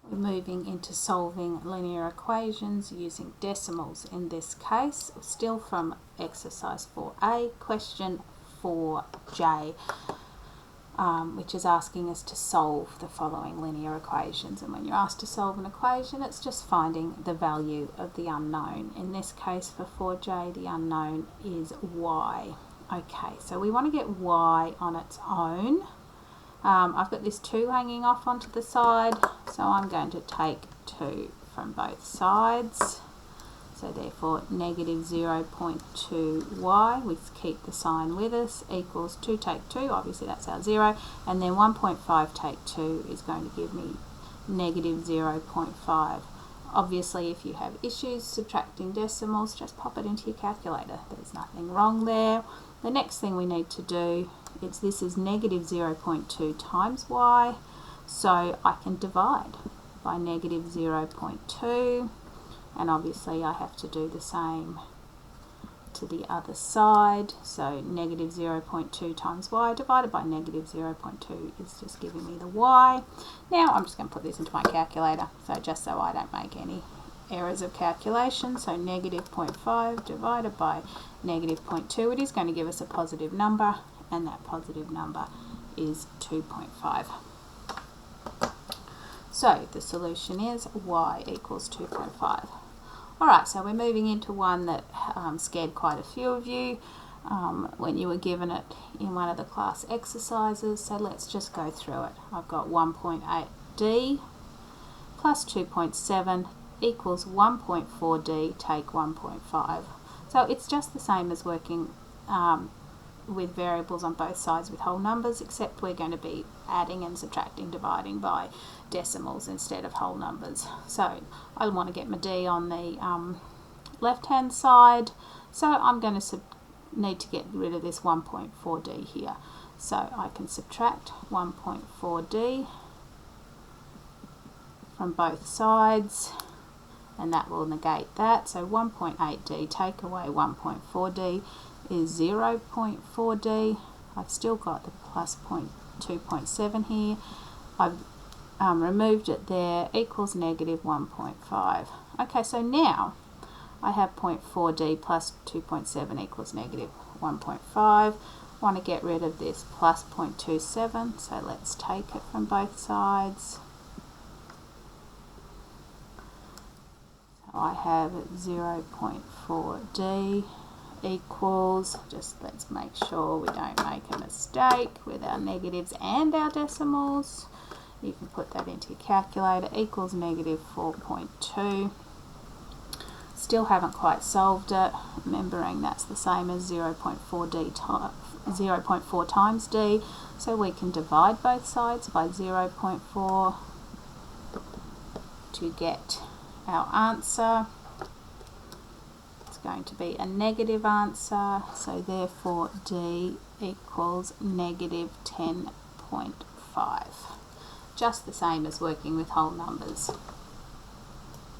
We're moving into solving linear equations using decimals in this case, still from exercise 4a, question 4j, which is asking us to solve the following linear equations. And when you're asked to solve an equation, it's just finding the value of the unknown. In this case for 4j, the unknown is y. Okay, so we want to get y on its own. I've got this 2 hanging off onto the side, so I'm going to take 2 from both sides. So therefore negative 0.2y, we keep the sign with us, equals 2 take 2, obviously that's our 0, and then 1.5 take 2 is going to give me negative 0.5. Obviously if you have issues subtracting decimals, just pop it into your calculator. There's nothing wrong there. The next thing we need to do is this is negative 0.2 times y, so I can divide by negative 0.2, and obviously I have to do the same to the other side. So negative 0.2 times y divided by negative 0.2 is just giving me the y. Now I'm just going to put this into my calculator, so just so I don't make any errors of calculation. So negative 0.5 divided by negative 0.2, it is going to give us a positive number, and that positive number is 2.5. So the solution is y equals 2.5. Alright, so we're moving into one that scared quite a few of you when you were given it in one of the class exercises, so let's just go through it. I've got 1.8d plus 2.7 equals 1.4d take 1.5. So it's just the same as working with variables on both sides with whole numbers, except we're going to be adding and subtracting, dividing by decimals instead of whole numbers. So I want to get my d on the left hand side, so I'm going to need to get rid of this 1.4d here. So I can subtract 1.4d from both sides, and that will negate that. So 1.8d take away 1.4d is 0.4d. I've still got the plus 2.7 here. I've removed it there, equals negative 1.5. Okay, so now I have 0.4d plus 2.7 equals negative 1.5. I want to get rid of this plus 0.27, so let's take it from both sides. So I have 0.4d equals, just let's make sure we don't make a mistake with our negatives and our decimals. You can put that into your calculator, equals negative 4.2. Still haven't quite solved it, remembering that's the same as 0.4 times d, so we can divide both sides by 0.4 to get our answer. Going to be a negative answer, so therefore d equals negative 10.5. Just the same as working with whole numbers.